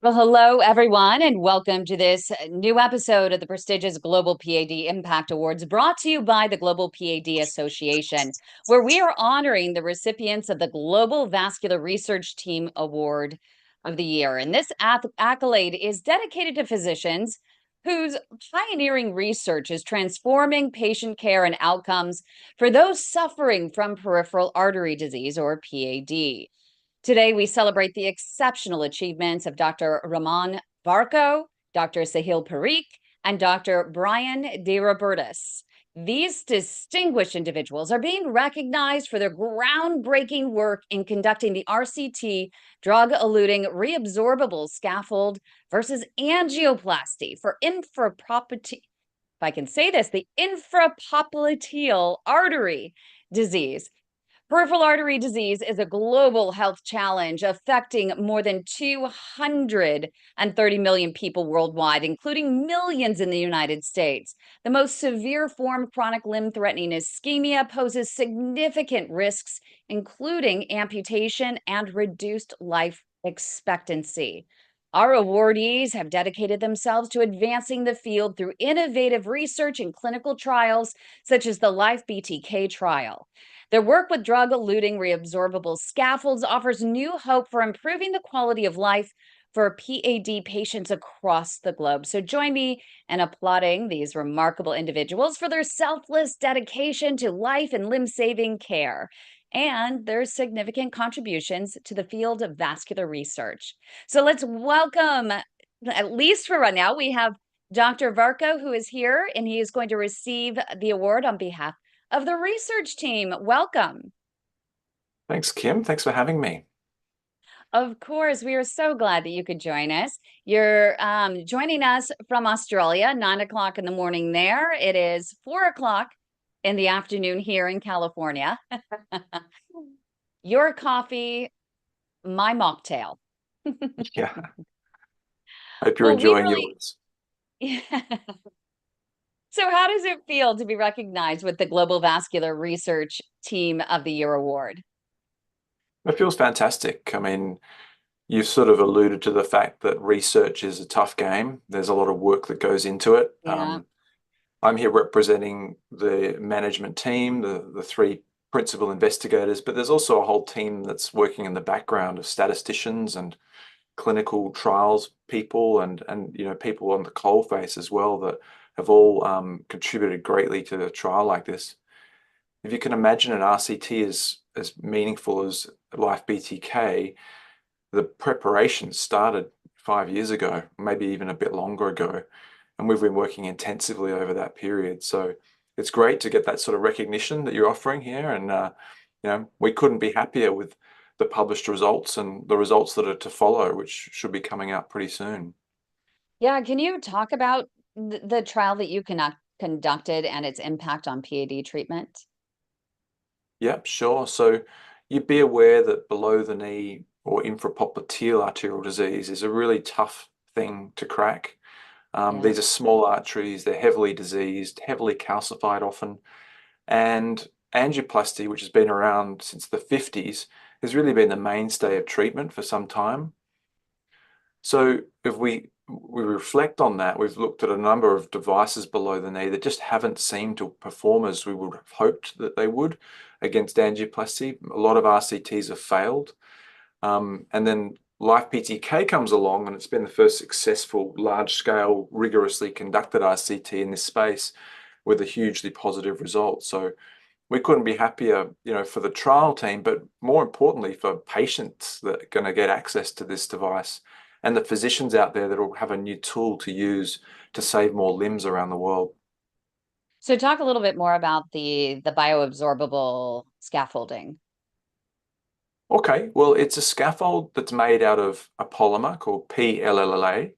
Well, hello, everyone, and welcome to this new episode of the prestigious Global PAD Impact Awards brought to you by the Global PAD Association, where we are honoring the recipients of the Global Vascular Research Team Award of the Year. And this accolade is dedicated to physicians whose pioneering research is transforming patient care and outcomes for those suffering from peripheral artery disease, or PAD. Today, we celebrate the exceptional achievements of Dr. Ramon Barco, Dr. Sahil Parikh, and Dr. Brian DeRobertis. These distinguished individuals are being recognized for their groundbreaking work in conducting the RCT, drug-eluting reabsorbable scaffold versus angioplasty for if I can say this, the infrapopliteal artery disease. Peripheral artery disease is a global health challenge affecting more than 230 million people worldwide, including millions in the United States. The most severe form of chronic limb-threatening ischemia poses significant risks, including amputation and reduced life expectancy. Our awardees have dedicated themselves to advancing the field through innovative research and clinical trials, such as the LIFE-BTK trial. Their work with drug-eluting reabsorbable scaffolds offers new hope for improving the quality of life for PAD patients across the globe. So join me in applauding these remarkable individuals for their selfless dedication to life and limb-saving care and their significant contributions to the field of vascular research. So let's welcome, at least for right now, we have Dr. Varco, who is here, and he is going to receive the award on behalf of the research team. Welcome. Thanks, Kim. Thanks for having me. Of course, we are so glad that you could join us. You're joining us from Australia, 9 o'clock in the morning there. It is 4 o'clock in the afternoon here in California. Your coffee, my mocktail. Yeah, hope you're Well, we enjoying really, yours. So how does it feel to be recognized with the Global Vascular Research Team of the Year award? It feels fantastic. I mean, you've sort of alluded to the fact that research is a tough game. There's a lot of work that goes into it. Yeah. I'm here representing the management team, the three principal investigators, but there's also a whole team that's working in the background of statisticians and clinical trials people and people on the coalface as well that have all contributed greatly to a trial like this. If you can imagine an RCT as meaningful as Life BTK, the preparation started 5 years ago, maybe even a bit longer ago, and we've been working intensively over that period. So it's great to get that sort of recognition that you're offering here, and we couldn't be happier with the published results and the results that are to follow, which should be coming out pretty soon. Yeah, can you talk about the trial that you conducted and its impact on PAD treatment? Yep, sure. So you'd be aware that below the knee or infrapopliteal arterial disease is a really tough thing to crack. Yeah. These are small arteries, they're heavily diseased, heavily calcified often, and angioplasty, which has been around since the 50s, has really been the mainstay of treatment for some time. So if we reflect on that, we've looked at a number of devices below the knee that just haven't seemed to perform as we would have hoped that they would against angioplasty. A lot of RCTs have failed. And then Life PTK comes along, and it's been the first successful, large-scale, rigorously conducted RCT in this space with a hugely positive result. So we couldn't be happier, for the trial team, but more importantly for patients that are going to get access to this device and the physicians out there that will have a new tool to use to save more limbs around the world. So talk a little bit more about the bioabsorbable scaffolding. Okay, well, it's a scaffold that's made out of a polymer called PLLA,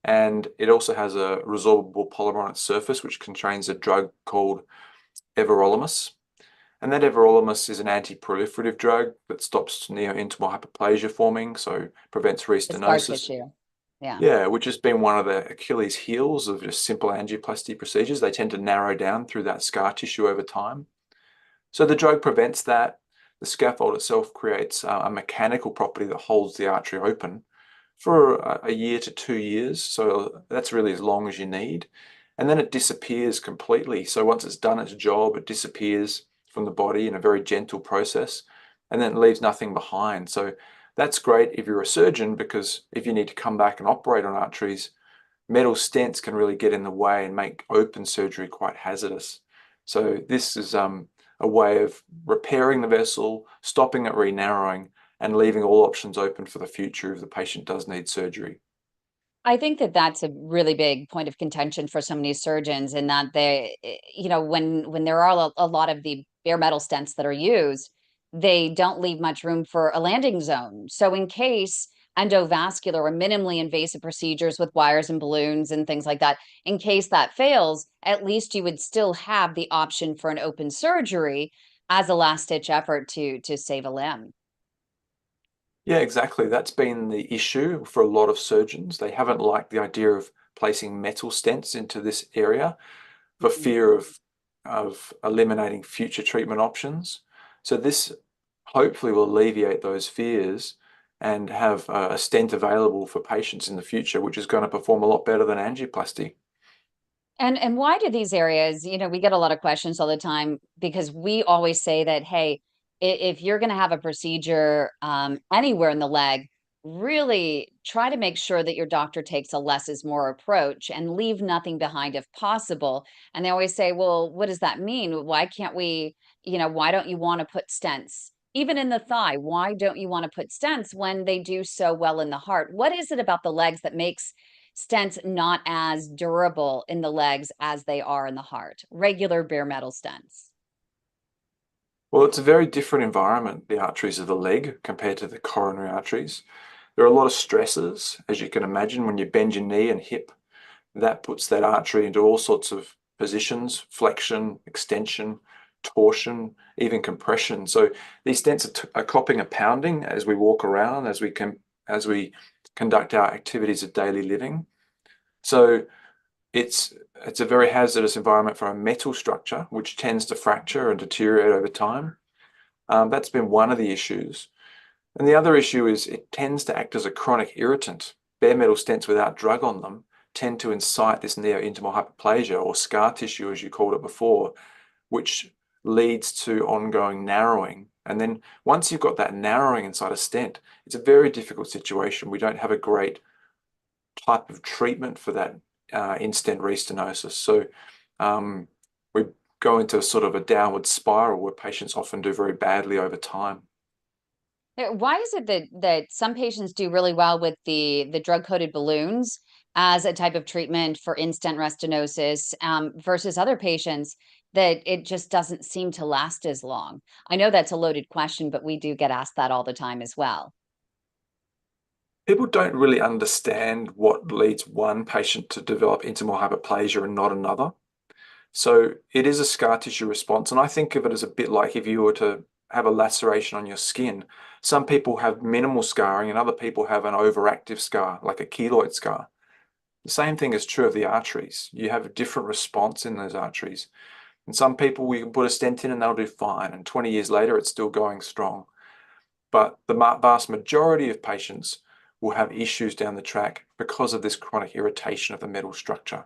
and it also has a resorbable polymer on its surface, which contains a drug called everolimus. And that everolimus is an anti-proliferative drug that stops neointimal hyperplasia forming, so prevents The scar restenosis. tissue. Yeah. Yeah, which has been one of the Achilles heels of just simple angioplasty procedures. They tend to narrow down through that scar tissue over time. So the drug prevents that. The scaffold itself creates a mechanical property that holds the artery open, for a year to 2 years. So that's really as long as you need. And then it disappears completely. So once it's done its job, it disappears from the body in a very gentle process, and then it leaves nothing behind. So that's great if you're a surgeon, because if you need to come back and operate on arteries, metal stents can really get in the way and make open surgery quite hazardous. So this is a way of repairing the vessel, stopping it re-narrowing, and leaving all options open for the future if the patient does need surgery. I think that that's a really big point of contention for so many surgeons, in that when there are a lot of the bare metal stents that are used, they don't leave much room for a landing zone. So in case endovascular or minimally invasive procedures with wires and balloons and things like that, in case that fails, at least you would still have the option for an open surgery as a last ditch effort to save a limb. Yeah, exactly. That's been the issue for a lot of surgeons. They haven't liked the idea of placing metal stents into this area for Mhm. fear of eliminating future treatment options. So this hopefully will alleviate those fears and have a stent available for patients in the future, which is going to perform a lot better than angioplasty. And why do these areas, we get a lot of questions all the time, because we always say that, hey, if you're going to have a procedure anywhere in the leg, really try to make sure that your doctor takes a less is more approach and leave nothing behind if possible. And they always say, well, what does that mean? Why can't we, why don't you want to put stents? Even in the thigh, why don't you want to put stents when they do so well in the heart? What is it about the legs that makes stents not as durable in the legs as they are in the heart, regular bare metal stents? Well, it's a very different environment, the arteries of the leg compared to the coronary arteries. There are a lot of stresses, as you can imagine, when you bend your knee and hip. That puts that artery into all sorts of positions: flexion, extension, torsion, even compression. So these stents are copying a pounding as we walk around, as we conduct our activities of daily living. So it's a very hazardous environment for a metal structure, which tends to fracture and deteriorate over time. That's been one of the issues. And the other issue is it tends to act as a chronic irritant. Bare metal stents without drug on them tend to incite this neo-intimal hyperplasia, or scar tissue, as you called it before, which leads to ongoing narrowing. And then once you've got that narrowing inside a stent, it's a very difficult situation. We don't have a great type of treatment for that in-stent restenosis. So we go into sort of a downward spiral where patients often do very badly over time. Why is it that some patients do really well with the drug-coated balloons as a type of treatment for in-stent restenosis, versus other patients that it just doesn't seem to last as long? I know that's a loaded question, but we do get asked that all the time as well. People don't really understand what leads one patient to develop intimal hyperplasia and not another. So it is a scar tissue response. And I think of it as a bit like if you were to have a laceration on your skin. Some people have minimal scarring and other people have an overactive scar, like a keloid scar. The same thing is true of the arteries. You have a different response in those arteries. And some people, we can put a stent in and they'll do fine. And 20 years later, it's still going strong. But the vast majority of patients will have issues down the track because of this chronic irritation of the metal structure.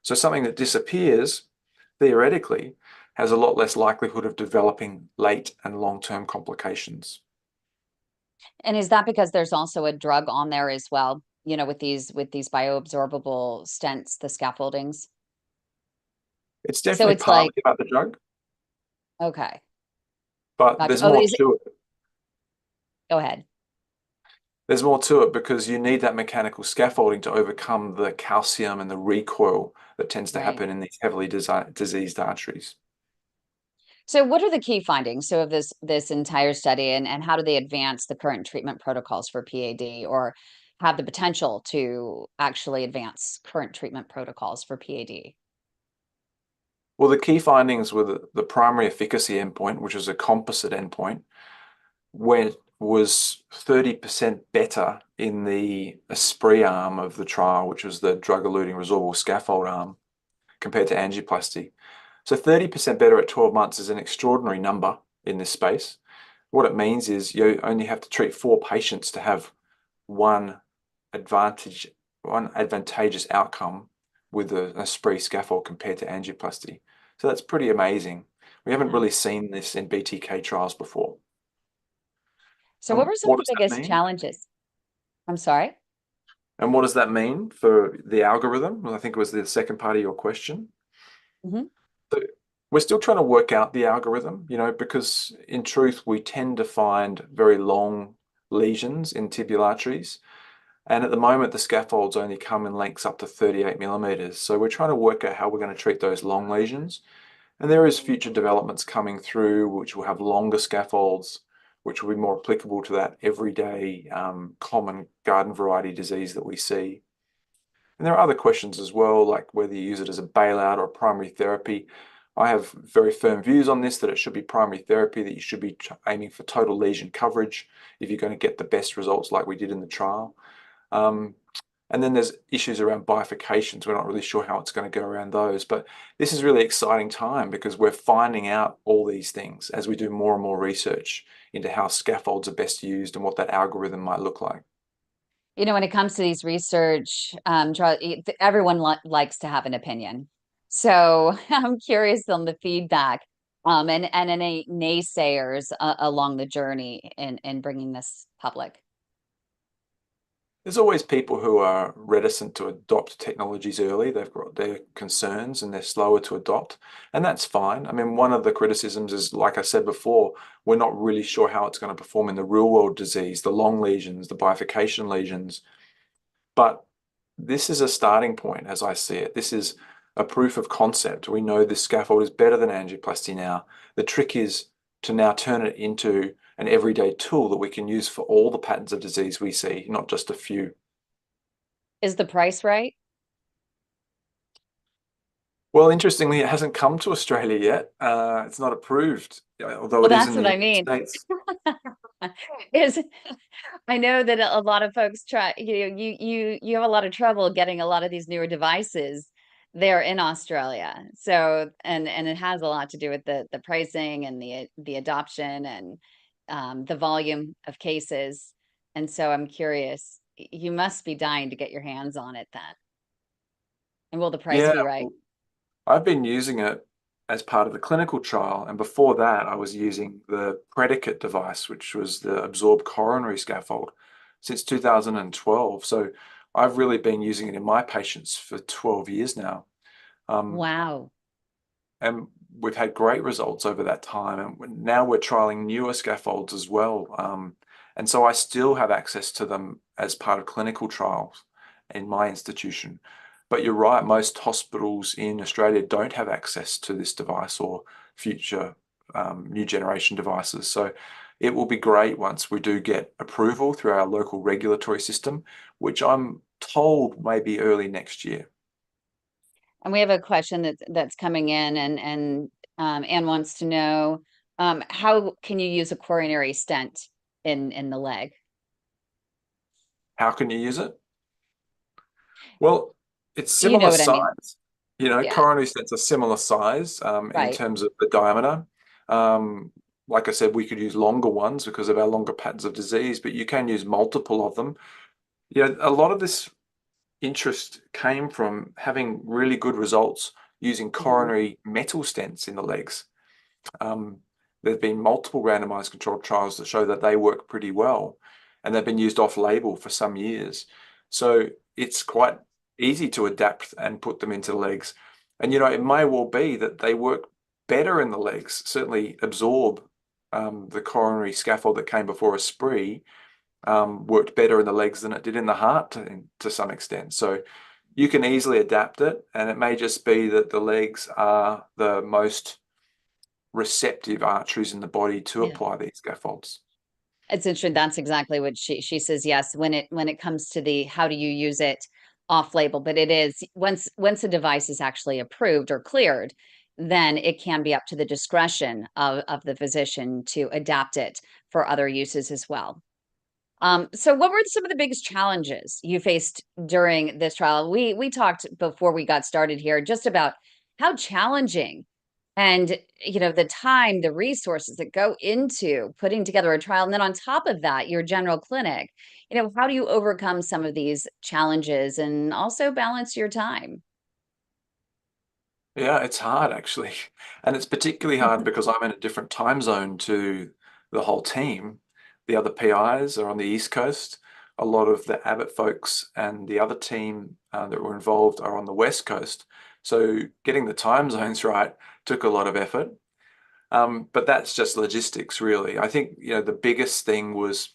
So something that disappears, theoretically, has a lot less likelihood of developing late and long-term complications. And is that because there's also a drug on there as well, with these bioabsorbable stents, the scaffoldings? It's So definitely it's like, partly about the drug, okay, but gotcha. there's Oh, more is it? to it. Go ahead. There's more to it because you need that mechanical scaffolding to overcome the calcium and the recoil that tends to Right. happen in these heavily diseased arteries. So what are the key findings of this entire study, and how do they advance the current treatment protocols for PAD, or have the potential to actually advance current treatment protocols for PAD? Well, the key findings were the primary efficacy endpoint, which was a composite endpoint, where it was 30% better in the Esprit arm of the trial, which was the drug-eluting resorbable scaffold arm, compared to angioplasty. So 30% better at 12 months is an extraordinary number in this space. What it means is you only have to treat 4 patients to have one advantageous outcome with a spree scaffold compared to angioplasty. So that's pretty amazing. We haven't Yeah. really seen this in BTK trials before. So what were some of What the does that biggest mean? challenges? I'm sorry. And what does that mean for the algorithm? Well, I think it was the second part of your question. Hmm. So we're still trying to work out the algorithm, because in truth, we tend to find very long lesions in tibial arteries. And at the moment, the scaffolds only come in lengths up to 38 millimeters. So we're trying to work out how we're going to treat those long lesions. And there is future developments coming through, which will have longer scaffolds, which will be more applicable to that everyday common garden variety disease that we see. And there are other questions as well, like whether you use it as a bailout or a primary therapy. I have very firm views on this, that it should be primary therapy, that you should be aiming for total lesion coverage if you're going to get the best results like we did in the trial. Um, and then there's issues around bifurcations. We're not really sure how it's going to go around those. But this is really exciting time because we're finding out all these things as we do more and more research into how scaffolds are best used and what that algorithm might look like. When it comes to these research trials, everyone likes to have an opinion. So I'm curious on the feedback and any naysayers along the journey in bringing this public. There's always people who are reticent to adopt technologies early. They've got their concerns and they're slower to adopt, and that's fine. I mean, one of the criticisms is, like I said before, we're not really sure how it's going to perform in the real world disease, the long lesions, the bifurcation lesions. But this is a starting point as I see it. This is a proof of concept. We know this scaffold is better than angioplasty now. The trick is to now turn it into an everyday tool that we can use for all the patterns of disease we see, not just a few. Is the price right? Well, interestingly, it hasn't come to Australia yet. It's not approved, although Well, it is that's in the what I United mean. States. Is I know that a lot of folks try, you have a lot of trouble getting a lot of these newer devices there in Australia. So, and it has a lot to do with the pricing and the adoption and the volume of cases. And so I'm curious, you must be dying to get your hands on it then. And will the price Yeah, be right? I've been using it as part of the clinical trial, and before that, I was using the predicate device, which was the absorbed coronary scaffold, since 2012. So I've really been using it in my patients for 12 years now. Um, Wow. and we've had great results over that time. And now we're trialing newer scaffolds as well. And so I still have access to them as part of clinical trials in my institution. But you're right, most hospitals in Australia don't have access to this device or future new generation devices. So it will be great once we do get approval through our local regulatory system, which I'm told may be early next year. And we have a question that's coming in, and Anne wants to know, how can you use a coronary stent in the leg? How can you use it? Well, it's You similar know what I mean? size. Yeah, Coronary stents are similar size in right. terms of the diameter. Um, like I said, we could use longer ones because of our longer patterns of disease, but you can use multiple of them. A lot of this interest came from having really good results using Mhm. coronary metal stents in the legs. Um, there's been multiple randomized controlled trials that show that they work pretty well, and they've been used off-label for some years. So it's quite easy to adapt and put them into the legs. And it may well be that they work better in the legs, certainly absorb the coronary scaffold that came before a spree worked better in the legs than it did in the heart to some extent. So you can easily adapt it, and it may just be that the legs are the most receptive arteries in the body to Yeah. apply these scaffolds. It's interesting. That's exactly what she says. Yes, when it comes to the how do you use it off label, but it is once a device is actually approved or cleared, then it can be up to the discretion of the physician to adapt it for other uses as well. So what were some of the biggest challenges you faced during this trial? We talked before we got started here just about how challenging And, the time, the resources that go into putting together a trial, and then on top of that, your general clinic, how do you overcome some of these challenges and also balance your time? Yeah, it's hard actually. And it's particularly hard because I'm in a different time zone to the whole team. The other PIs are on the East Coast. A lot of the Abbott folks and the other team that were involved are on the West Coast. So getting the time zones right took a lot of effort. But that's just logistics, really. I think, the biggest thing was,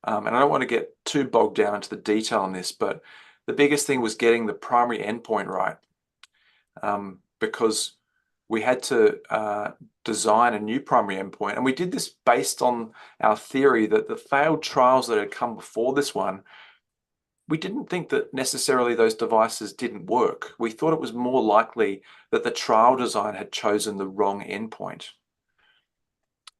and I don't want to get too bogged down into the detail on this, but the biggest thing was getting the primary endpoint right, because we had to design a new primary endpoint. And we did this based on our theory that the failed trials that had come before this one, we didn't think that necessarily those devices didn't work. We thought it was more likely that the trial design had chosen the wrong endpoint.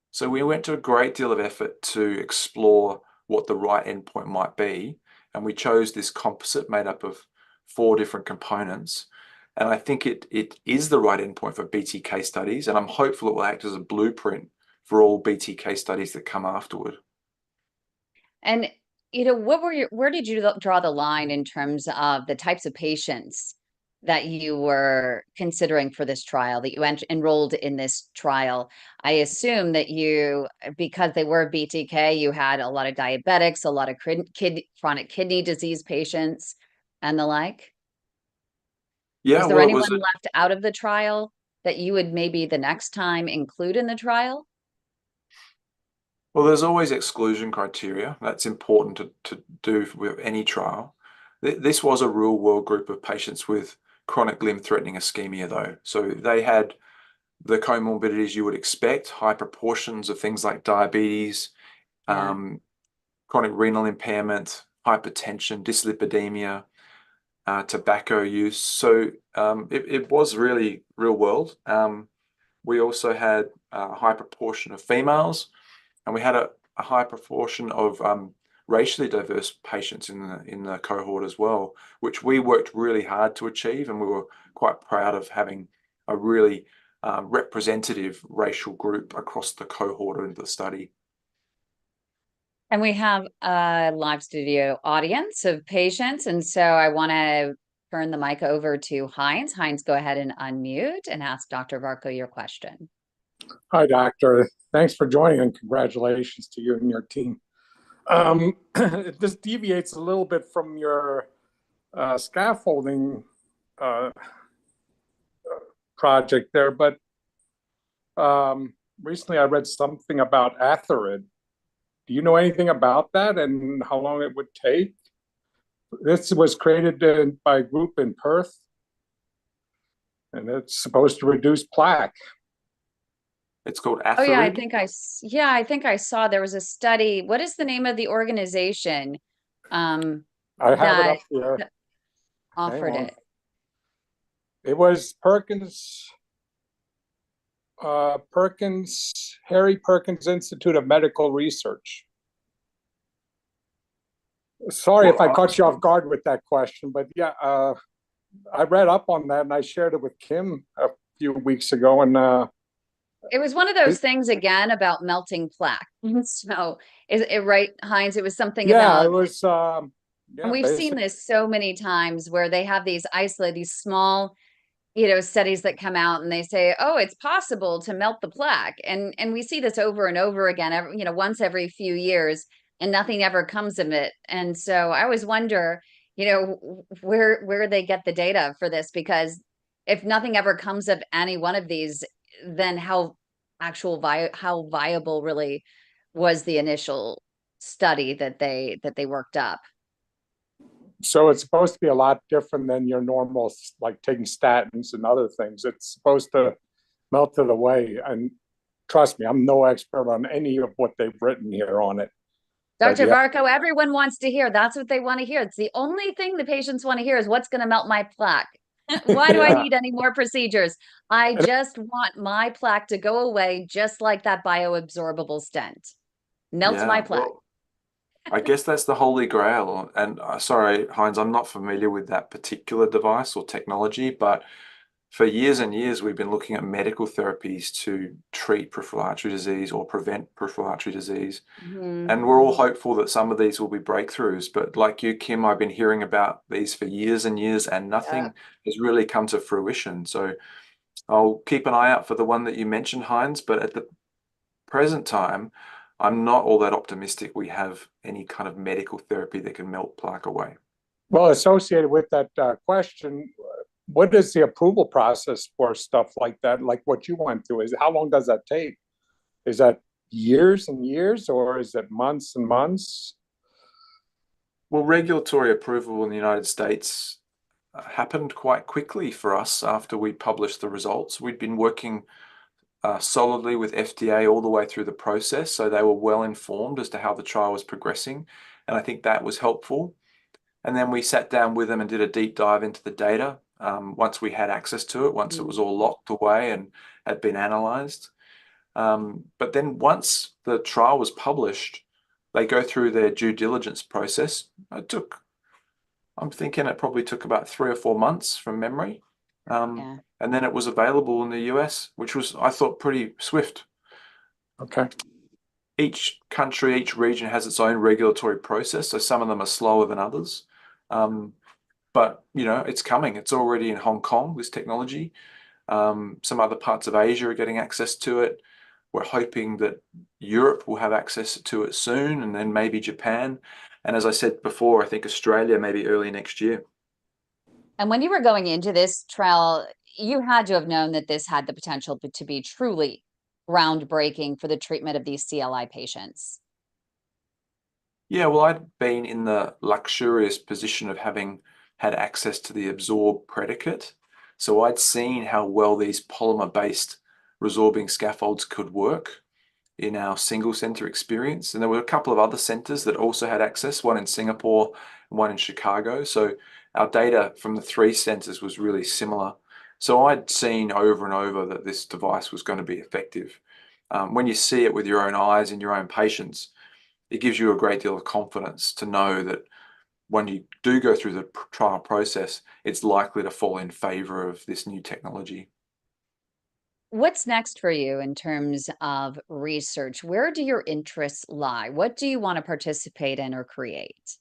So we went to a great deal of effort to explore what the right endpoint might be. And we chose this composite made up of 4 different components. And I think it is the right endpoint for BTK studies. And I'm hopeful it will act as a blueprint for all BTK studies that come afterward. And, where did you draw the line in terms of the types of patients that you were considering for this trial, that you enrolled in this trial? I assume that because they were BTK, you had a lot of diabetics, a lot of chronic kidney disease patients, and the like. Yeah, Was there well, anyone left out of the trial that you would maybe the next time include in the trial? there's always exclusion criteria. That's important to do with any trial. This was a real world group of patients with chronic limb-threatening ischemia, though. So they had the comorbidities you would expect, high proportions of things like diabetes, Yeah. chronic renal impairment, hypertension, dyslipidemia, tobacco use. So it was really real world. We also had a high proportion of females, and we had a high proportion of racially diverse patients in the cohort as well, which we worked really hard to achieve, and we were quite proud of having a really representative racial group across the cohort of the study. And we have a live studio audience of patients. And so I want to turn the mic over to Heinz. Heinz, go ahead and unmute and ask Dr. Varco your question. Hi, Doctor. Thanks for joining and congratulations to you and your team. This deviates a little bit from your scaffolding project there, but recently I read something about Atherid. Do you know anything about that and how long it would take? This was created by a group in Perth, and it's supposed to reduce plaque. It's called Oh yeah, Atherid. I think I saw there was a study. What is the name of the organization I have it that up here. Hang offered on. it? It was Harry Perkins Institute of Medical Research. Sorry if I caught you off guard with that question, but yeah, I read up on that and I shared it with Kim a few weeks ago, and It was one of those things again about melting plaque. So is it right, Heinz? It was something yeah, about, it was and yeah, we've seen basically. this so many times where they have these these small, studies that come out and they say, oh, it's possible to melt the plaque. And we see this over and over again, once every few years, and nothing ever comes of it. And so I always wonder, where they get the data for this, because if nothing ever comes of any one of these, then how viable really was the initial study that they worked up? So it's supposed to be a lot different than your normal, like taking statins and other things. It's supposed to melt it away. And trust me, I'm no expert on any of what they've written here on it. But Dr. yeah, Varco, everyone wants to hear. That's what they want to hear. It's the only thing the patients want to hear is what's going to melt my plaque. Why do I yeah. need any more procedures? I And, just want my plaque to go away, just like that bioabsorbable stent. Melt my Yeah, plaque. well, I guess that's the holy grail. And sorry, Heinz, I'm not familiar with that particular device or technology, but for years and years, we've been looking at medical therapies to treat peripheral artery disease or prevent peripheral artery disease. And we're all hopeful that some of these will be breakthroughs. But like you, Kim, I've been hearing about these for years and years, and nothing has really come to fruition. So I'll keep an eye out for the one that you mentioned, Heinz. But at the present time, I'm not all that optimistic we have any kind of medical therapy that can melt plaque away. Well, associated with that question, what is the approval process for stuff like that, like what you went through? How long does that take? Is that years and years, or is it months and months? Well, regulatory approval in the United States happened quite quickly for us after we published the results. We'd been working solidly with FDA all the way through the process, so they were well informed as to how the trial was progressing, and I think that was helpful. And then we sat down with them and did a deep dive into the data once we had access to it, once it was all locked away and had been analyzed. But then once the trial was published, they go through their due diligence process. I'm thinking it probably took about 3 or 4 months from memory. And then it was available in the US, which was, I thought, pretty swift. Okay. Each country, each region has its own regulatory process, so some of them are slower than others. But, you know, it's coming. It's already in Hong Kong, this technology. Some other parts of Asia are getting access to it. We're hoping that Europe will have access to it soon, and then maybe Japan. And as I said before, I think Australia maybe early next year. And when you were going into this trial, you had to have known that this had the potential to be truly groundbreaking for the treatment of these CLI patients. Yeah, well, I'd been in the luxurious position of having had access to the absorb predicate. So I'd seen how well these polymer-based resorbing scaffolds could work in our single center experience. And there were a couple of other centers that also had access, one in Singapore and one in Chicago. So our data from the 3 centers was really similar. So I'd seen over and over that this device was going to be effective. When you see it with your own eyes in your own patients, it gives you a great deal of confidence to know that when you do go through the trial process, it's likely to fall in favor of this new technology. What's next for you in terms of research? Where do your interests lie? What do you want to participate in or create?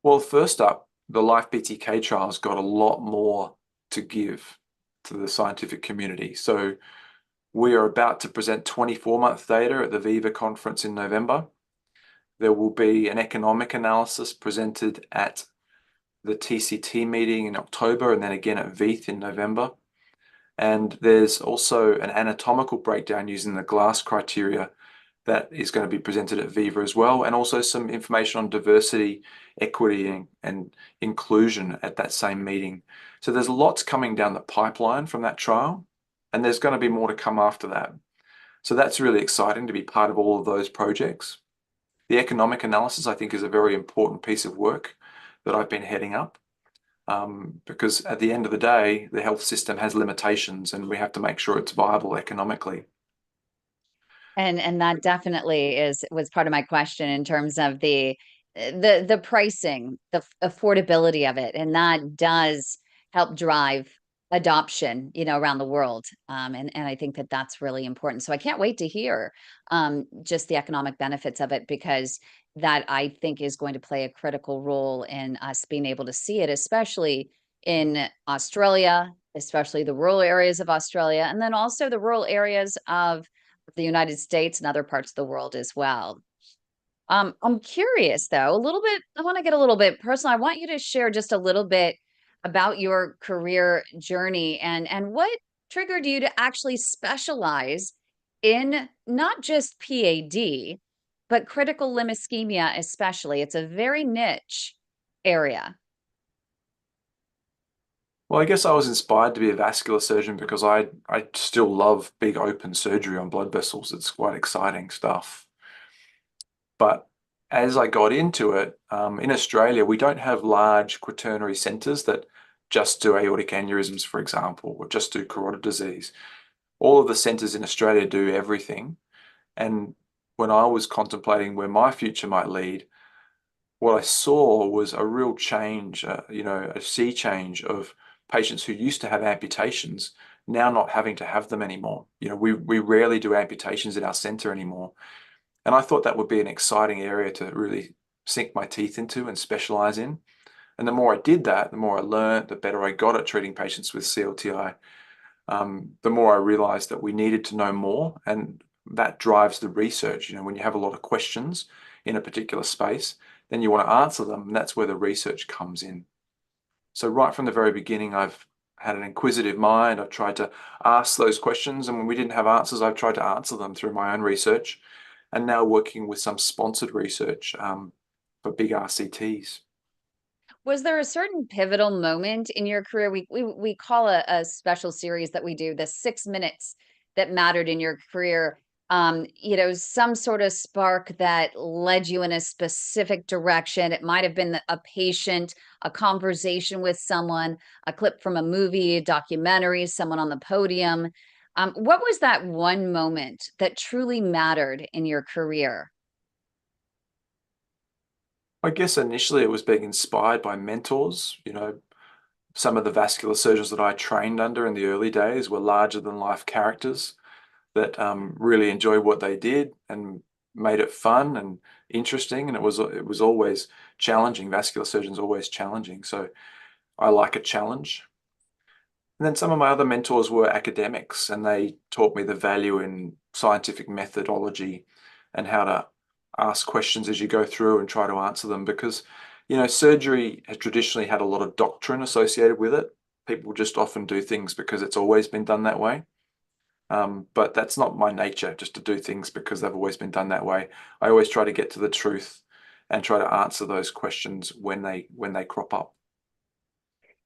Well, first up, the Life BTK trial's got a lot more to give to the scientific community. So we are about to present 24-month data at the Viva conference in November. There will be an economic analysis presented at the TCT meeting in October and then again at VEITH in November. And there's also an anatomical breakdown using the GLASS criteria that is going to be presented at Viva as well, and also some information on diversity, equity, and inclusion at that same meeting. So there's lots coming down the pipeline from that trial, and there's going to be more to come after that. So that's really exciting to be part of all of those projects. The economic analysis, I think, is a very important piece of work that I've been heading up. Because at the end of the day, the health system has limitations and we have to make sure it's viable economically. And that definitely was part of my question in terms of the pricing, the affordability of it, and that does help drive adoption, around the world. And I think that that's really important. So I can't wait to hear just the economic benefits of it, because that I think is going to play a critical role in us being able to see it, especially in Australia, especially the rural areas of Australia, and then also the rural areas of the United States and other parts of the world as well. I'm curious though, I want to get a little bit personal. I want you to share just a little bit about your career journey and what triggered you to actually specialize in not just PAD, but critical limb ischemia especially. It's a very niche area. Well, I guess I was inspired to be a vascular surgeon because I still love big open surgery on blood vessels. It's quite exciting stuff. But as I got into it, in Australia, we don't have large quaternary centers that just do aortic aneurysms, for example, or just do carotid disease. All of the centers in Australia do everything. And when I was contemplating where my future might lead, what I saw was a real change, a sea change of patients who used to have amputations now not having to have them anymore. We rarely do amputations in our center anymore. And I thought that would be an exciting area to really sink my teeth into and specialize in. And the more I did that, the more I learned, the better I got at treating patients with CLTI. The more I realized that we needed to know more, and that drives the research. When you have a lot of questions in a particular space, then you want to answer them, and that's where the research comes in. So right from the very beginning, I've had an inquisitive mind. I've tried to ask those questions, and when we didn't have answers, I've tried to answer them through my own research, and now working with some sponsored research for big RCTs. Was there a certain pivotal moment in your career? We call a special series that we do the 6 minutes that mattered in your career. Some sort of spark that led you in a specific direction. It might have been a patient, a conversation with someone, a clip from a movie, a documentary, someone on the podium. What was that one moment that truly mattered in your career? I guess initially it was being inspired by mentors. Some of the vascular surgeons that I trained under in the early days were larger than life characters that really enjoyed what they did and made it fun and interesting. And it was always challenging. Vascular surgeons always challenging. So I like a challenge. And then some of my other mentors were academics, and they taught me the value in scientific methodology and how to ask questions as you go through and try to answer them, because surgery has traditionally had a lot of doctrine associated with it. People just often do things because it's always been done that way. But that's not my nature, just to do things because they've always been done that way. I always try to get to the truth and try to answer those questions when they crop up.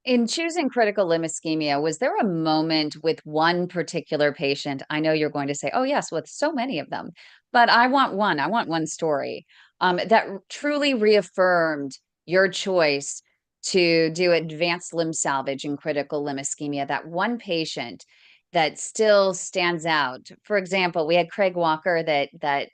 In choosing critical limb ischemia, was there a moment with one particular patient? I know you're going to say, oh, yes, with so many of them, but I want one story that truly reaffirmed your choice to do advanced limb salvage and critical limb ischemia, that one patient that still stands out. For example, we had Craig Walker that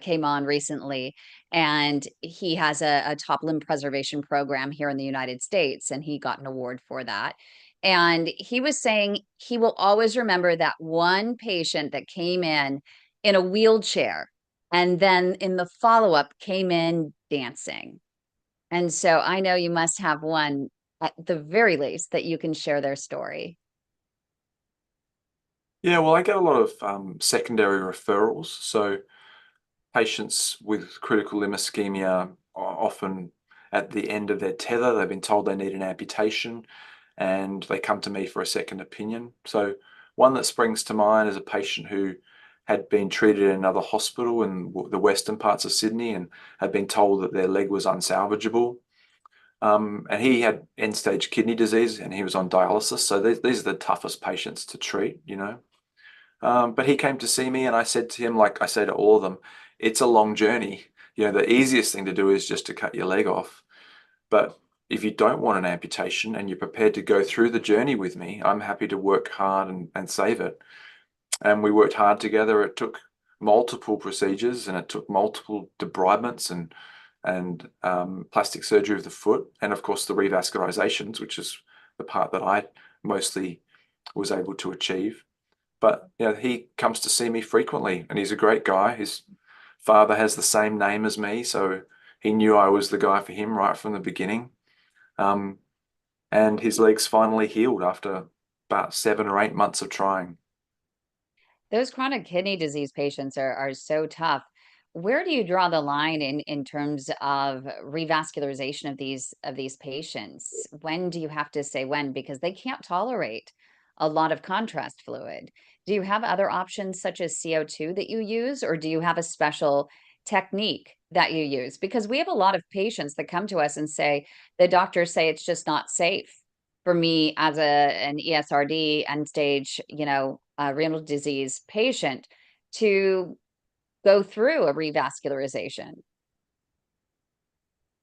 came on recently, and he has a top limb preservation program here in the United States, and he got an award for that. And he was saying he will always remember that one patient that came in a wheelchair, and then in the follow-up came in dancing. And so I know you must have one at the very least that you can share their story. Yeah, well, I get a lot of secondary referrals. So patients with critical limb ischemia are often at the end of their tether. They've been told they need an amputation, and they come to me for a second opinion. So one that springs to mind is a patient who had been treated in another hospital in the western parts of Sydney and had been told that their leg was unsalvageable. And he had end-stage kidney disease, and he was on dialysis. So these are the toughest patients to treat. But he came to see me, and I said to him, like I say to all of them, it's a long journey. The easiest thing to do is just to cut your leg off. But if you don't want an amputation and you're prepared to go through the journey with me, I'm happy to work hard and save it. And we worked hard together. It took multiple procedures, and it took multiple debridements and plastic surgery of the foot, and of course the revascularizations, which is the part that I mostly was able to achieve. But he comes to see me frequently, and he's a great guy. His father has the same name as me, so he knew I was the guy for him right from the beginning. And his legs finally healed after about 7 or 8 months of trying. Those chronic kidney disease patients are so tough. Where do you draw the line in terms of revascularization of these patients? When do you have to say when? Because they can't tolerate a lot of contrast fluid. Do you have other options such as CO2 that you use, or do you have a special technique that you use? Because we have a lot of patients that come to us and say, the doctors say it's just not safe for me as an ESRD end stage, renal disease patient to go through a revascularization.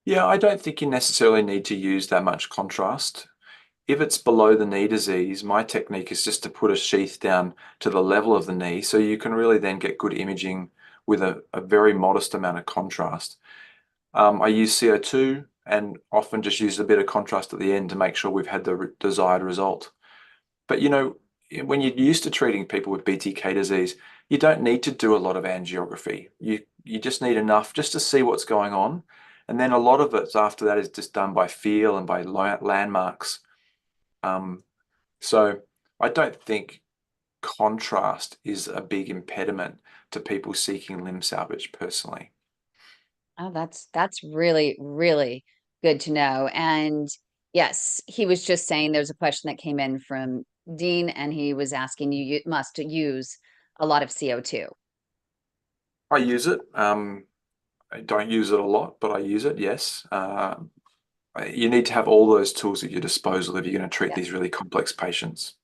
Yeah, I don't think you necessarily need to use that much contrast. If it's below the knee disease, my technique is just to put a sheath down to the level of the knee, so you can really then get good imaging with a very modest amount of contrast. I use CO2 and often just use a bit of contrast at the end to make sure we've had the desired result. But when you're used to treating people with BTK disease, you don't need to do a lot of angiography. You just need enough just to see what's going on. And then a lot of it after that is just done by feel and by landmarks. So I don't think contrast is a big impediment to people seeking limb salvage personally. Oh, that's really, really good to know. And yes, he was just saying there's a question that came in from Dean, and he was asking you must use a lot of CO2. I use it. I don't use it a lot, but I use it, yes. You need to have all those tools at your disposal if you're going to treat Yeah. these really complex patients.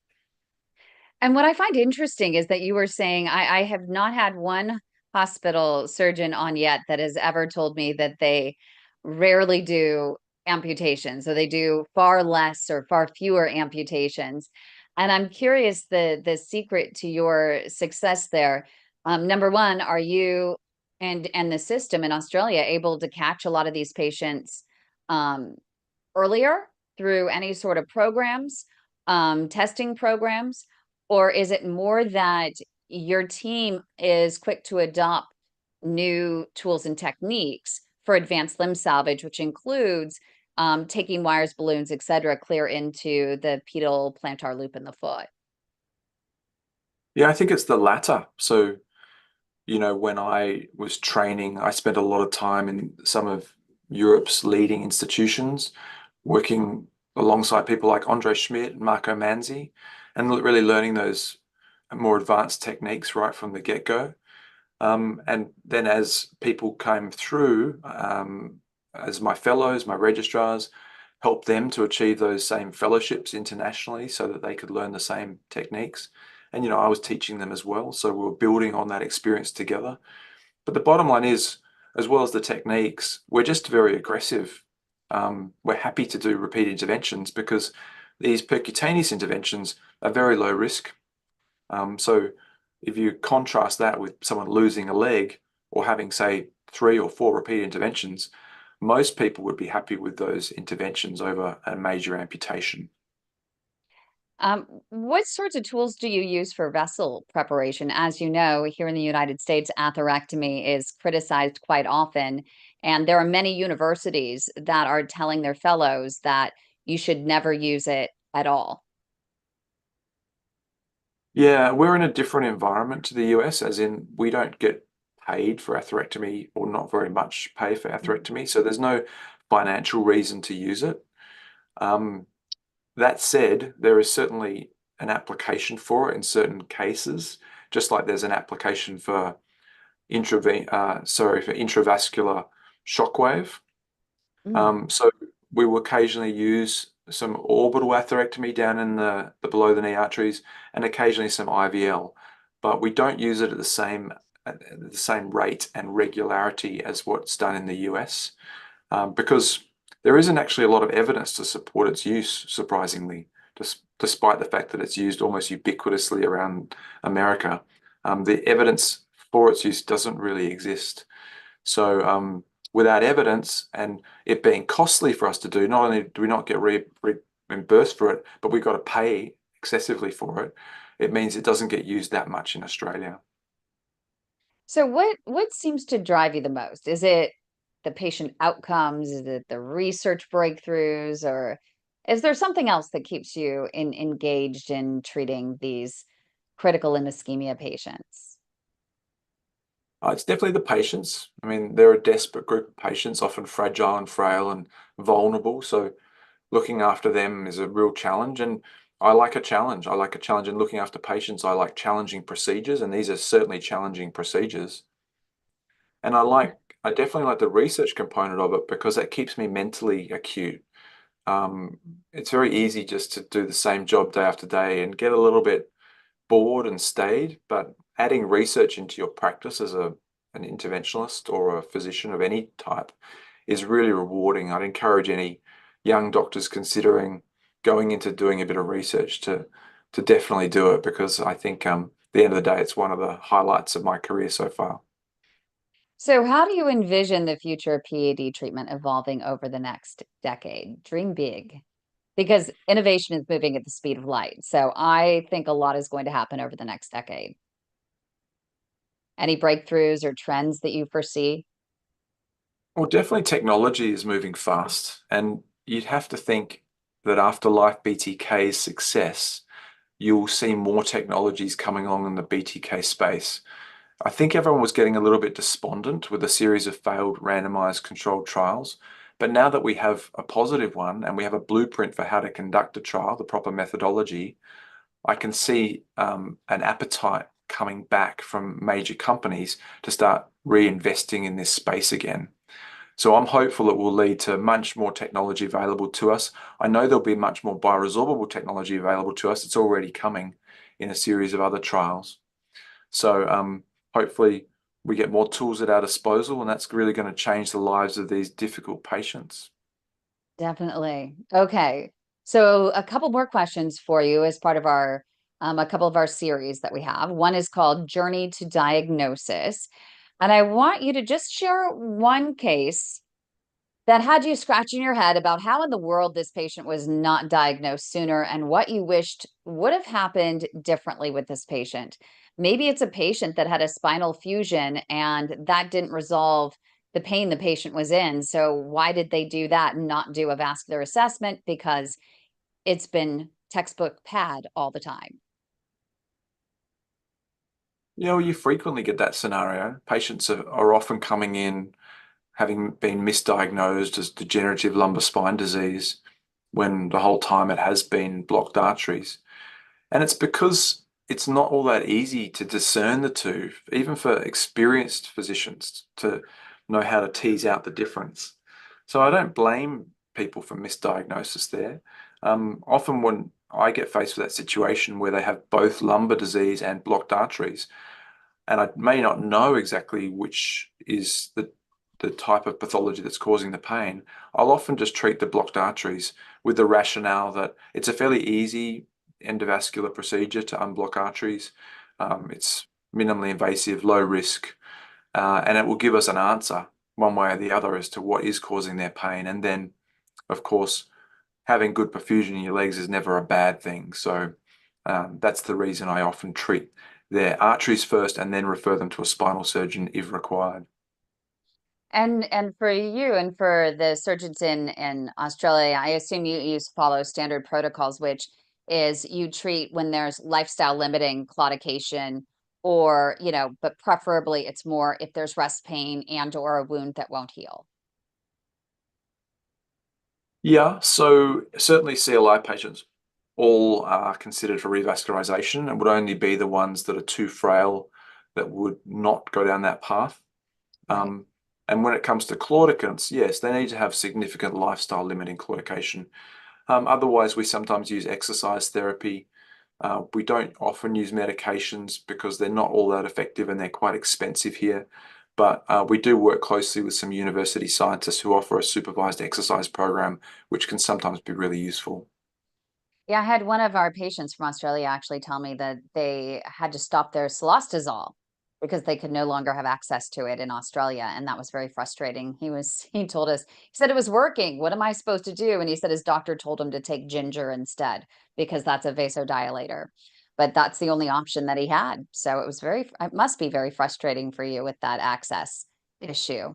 And what I find interesting is that you were saying, I have not had one hospital surgeon on yet that has ever told me that they rarely do amputations. So they do far less or far fewer amputations. And I'm curious the secret to your success there. Number one, are you and the system in Australia able to catch a lot of these patients um, earlier through any sort of programs, testing programs? Or is it more that your team is quick to adopt new tools and techniques for advanced limb salvage, which includes taking wires, balloons, et cetera, clear into the pedal plantar loop in the foot? Yeah, I think it's the latter. So, when I was training, I spent a lot of time in some of Europe's leading institutions, working alongside people like Andre Schmidt and Marco Manzi, and really learning those more advanced techniques right from the get-go. And then as people came through, as my fellows, my registrars, helped them to achieve those same fellowships internationally so that they could learn the same techniques. And, I was teaching them as well. So we were building on that experience together. But the bottom line is, as well as the techniques, we're just very aggressive. We're happy to do repeat interventions because these percutaneous interventions are very low risk. So if you contrast that with someone losing a leg or having, say, 3 or 4 repeat interventions, most people would be happy with those interventions over a major amputation. What sorts of tools do you use for vessel preparation? As you know, here in the United States, atherectomy is criticized quite often, and there are many universities that are telling their fellows that you should never use it at all. Yeah, we're in a different environment to the US, as in we don't get paid for atherectomy or not very much pay for atherectomy. So there's no financial reason to use it. Um, that said, there is certainly an application for it in certain cases, just like there's an application for for intravascular shockwave. Mm. So we will occasionally use some orbital atherectomy down in the below the knee arteries and occasionally some IVL, but we don't use it at the same rate and regularity as what's done in the US, because there isn't actually a lot of evidence to support its use, surprisingly, despite the fact that it's used almost ubiquitously around America. The evidence for its use doesn't really exist. So without evidence and it being costly for us to do, not only do we not get reimbursed for it, but we've got to pay excessively for it. It means it doesn't get used that much in Australia. So what seems to drive you the most? Is it the patient outcomes? Is it the research breakthroughs, or is there something else that keeps you engaged in treating these critical limb ischemia patients? It's definitely the patients. I mean, they're a desperate group of patients, often fragile and frail and vulnerable. So looking after them is a real challenge. And I like a challenge. I like a challenge in looking after patients. I like challenging procedures, and these are certainly challenging procedures. And I definitely like the research component of it because that keeps me mentally acute. Um, it's very easy just to do the same job day after day and get a little bit bored and staid, but adding research into your practice as an interventionalist or a physician of any type is really rewarding. I'd encourage any young doctors considering going into doing a bit of research to definitely do it because I think at the end of the day, it's one of the highlights of my career so far. So, how do you envision the future of PAD treatment evolving over the next decade? Dream big, because innovation is moving at the speed of light. So, I think a lot is going to happen over the next decade. Any breakthroughs or trends that you foresee? Well, definitely technology is moving fast, and you'd have to think that after Life BTK's success, you'll see more technologies coming along in the BTK space. I think everyone was getting a little bit despondent with a series of failed randomized controlled trials. But now that we have a positive one and we have a blueprint for how to conduct a trial, the proper methodology, I can see an appetite coming back from major companies to start reinvesting in this space again. So I'm hopeful it will lead to much more technology available to us. I know there'll be much more bioresorbable technology available to us. It's already coming in a series of other trials. So hopefully we get more tools at our disposal, and that's really going to change the lives of these difficult patients. Definitely. Okay. So a couple more questions for you as part of our a couple of our series that we have. One is called Journey to Diagnosis. And I want you to just share one case that had you scratching your head about how in the world this patient was not diagnosed sooner and what you wished would have happened differently with this patient. Maybe it's a patient that had a spinal fusion and that didn't resolve the pain the patient was in. So why did they do that and not do a vascular assessment? Because it's been textbook pad all the time. You frequently get that scenario. Patients are often coming in having been misdiagnosed as degenerative lumbar spine disease when the whole time it has been blocked arteries. And it's because it's not all that easy to discern the two, even for experienced physicians to know how to tease out the difference. So I don't blame people for misdiagnosis there. Often when I get faced with that situation where they have both lumbar disease and blocked arteries, and I may not know exactly which is the type of pathology that's causing the pain, I'll often just treat the blocked arteries with the rationale that it's a fairly easy endovascular procedure to unblock arteries. It's minimally invasive, low risk, and it will give us an answer one way or the other as to what is causing their pain. And then, of course, having good perfusion in your legs is never a bad thing. So that's the reason I often treat their arteries first and then refer them to a spinal surgeon if required. And for you and for the surgeons in Australia, I assume you follow standard protocols, which is you treat when there's lifestyle limiting claudication or, but preferably it's more if there's rest pain and or a wound that won't heal. Yeah, so certainly CLI patients all are considered for revascularization and would only be the ones that are too frail that would not go down that path. Right. And when it comes to claudicants, yes, they need to have significant lifestyle limiting claudication. Otherwise, we sometimes use exercise therapy. We don't often use medications because they're not all that effective and they're quite expensive here. But we do work closely with some university scientists who offer a supervised exercise program, which can sometimes be really useful. Yeah, I had one of our patients from Australia actually tell me that they had to stop their cilostazol because they could no longer have access to it in Australia, and that was very frustrating. He told us, he said it was working. What am I supposed to do? And he said his doctor told him to take ginger instead because that's a vasodilator. But that's the only option that he had. So it must be very frustrating for you with that access issue.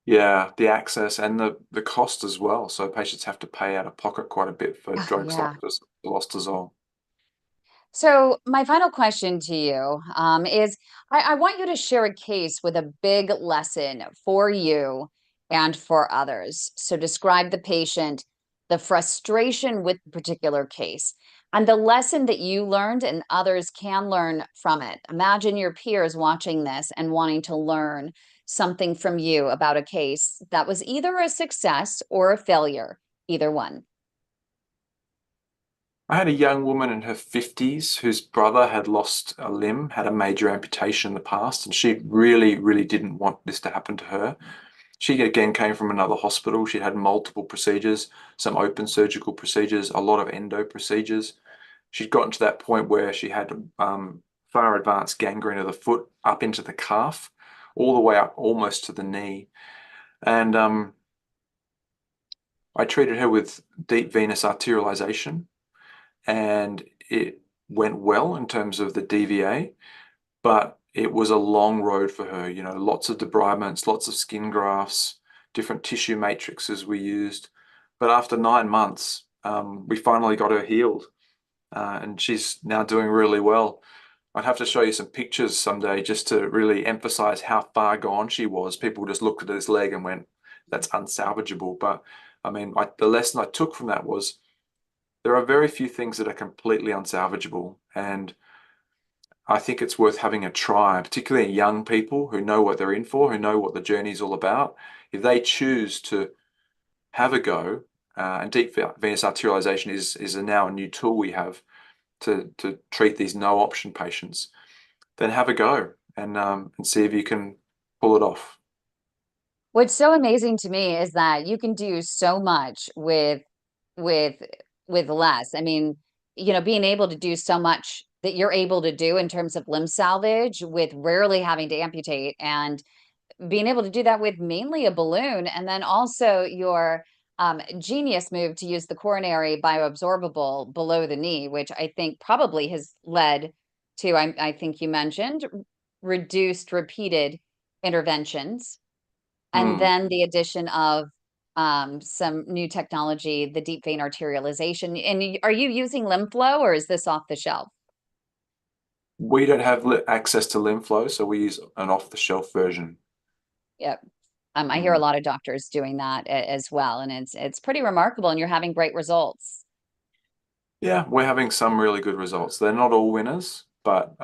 Yeah, the access and the cost as well. So patients have to pay out of pocket quite a bit for Ah, drugs like yeah. cilostazol. So, my final question to you is I want you to share a case with a big lesson for you and for others. So, describe the patient, the frustration with the particular case, and the lesson that you learned and others can learn from it. Imagine your peers watching this and wanting to learn something from you about a case that was either a success or a failure, either one. I had a young woman in her 50s whose brother had lost a limb, had a major amputation in the past, and she really, really didn't want this to happen to her. She again came from another hospital. She'd had multiple procedures, some open surgical procedures, a lot of endo procedures. She'd gotten to that point where she had far advanced gangrene of the foot up into the calf, all the way up almost to the knee. And I treated her with deep venous arterialization, and it went well in terms of the DVA, but it was a long road for her. You know, lots of debridements, lots of skin grafts, different tissue matrices we used. But after 9 months, we finally got her healed, and she's now doing really well. I'd have to show you some pictures someday just to really emphasize how far gone she was. People just looked at this leg and went, that's unsalvageable. But I mean, the lesson I took from that was there are very few things that are completely unsalvageable. And I think it's worth having a try, particularly young people who know what they're in for, who know what the journey is all about. If they choose to have a go, and deep venous arterialization is now a new tool we have to treat these no option patients, then have a go and see if you can pull it off. What's so amazing to me is that you can do so much with less. I mean, being able to do so much that you're able to do in terms of limb salvage with rarely having to amputate, and being able to do that with mainly a balloon, and then also your genius move to use the coronary bioabsorbable below the knee, which I think probably has led to, I think you mentioned, reduced repeated interventions, and then the addition of some new technology, the deep vein arterialization. And are you using LymFlow, or is this off the shelf? We don't have access to LymFlow, so we use an off-the-shelf version. Yep. I hear a lot of doctors doing that as well, and it's pretty remarkable, and you're having great results. Yeah, we're having some really good results. They're not all winners, but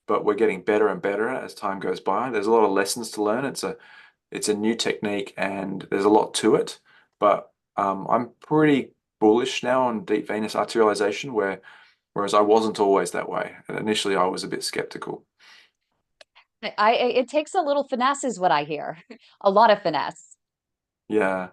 we're getting better and better as time goes by. There's a lot of lessons to learn. It's a new technique, and there's a lot to it. But I'm pretty bullish now on deep venous arterialization, whereas I wasn't always that way. Initially, I was a bit skeptical. It takes a little finesse, is what I hear. A lot of finesse. Yeah,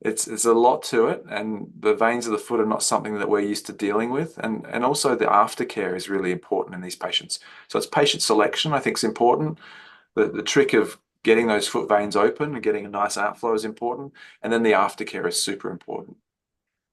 it's a lot to it, and the veins of the foot are not something that we're used to dealing with, and also the aftercare is really important in these patients. So it's patient selection, I think, is important. The trick of getting those foot veins open and getting a nice outflow is important, and then the aftercare is super important.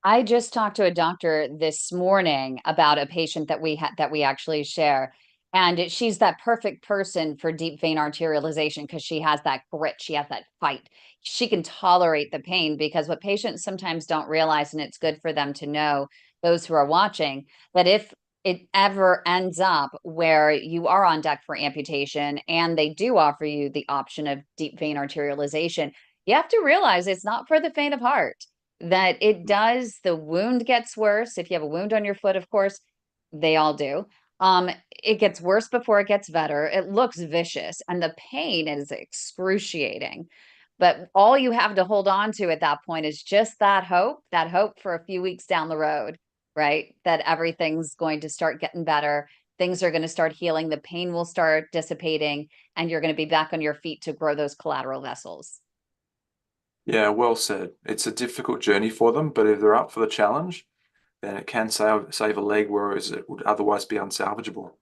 I just talked to a doctor this morning about a patient that we actually share. And she's that perfect person for deep vein arterialization because she has that grit, she has that fight. She can tolerate the pain, because what patients sometimes don't realize, and it's good for them to know, those who are watching, that if it ever ends up where you are on deck for amputation and they do offer you the option of deep vein arterialization, you have to realize it's not for the faint of heart, that it does, the wound gets worse. If you have a wound on your foot, of course, they all do. It gets worse before it gets better. It looks vicious, and the pain is excruciating. But all you have to hold on to at that point is just that hope for a few weeks down the road, right? That everything's going to start getting better. Things are going to start healing. The pain will start dissipating, and you're going to be back on your feet to grow those collateral vessels. Yeah, well said. It's a difficult journey for them, but if they're up for the challenge, then it can save a leg, whereas it would otherwise be unsalvageable.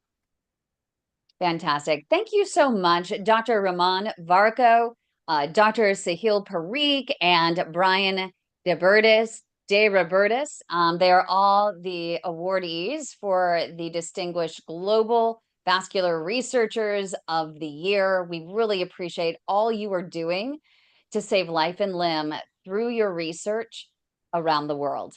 Fantastic. Thank you so much, Dr. Ramon Varco, Dr. Sahil Parikh, and Brian DeRobertis. They are all the awardees for the Distinguished Global Vascular Researchers of the Year. We really appreciate all you are doing to save life and limb through your research around the world.